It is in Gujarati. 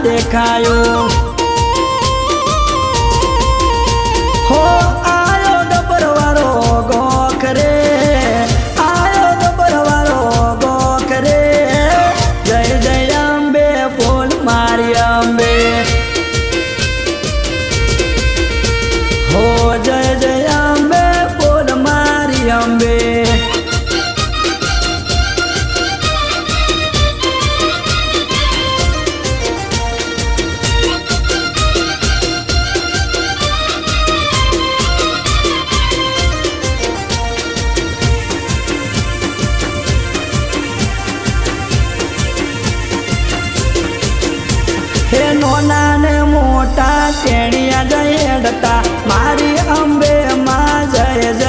દેખાયો હો આયો ગબરવારો ગોખ રે આયો ગબરવારો ગોખ રે જય જય અંબે બોલ મારી અંબે હો જય જય અંબે બોલ મારી અંબે હે નોના ને મોટા ટેણિયા જયડતા મારી અંબે માં જય જય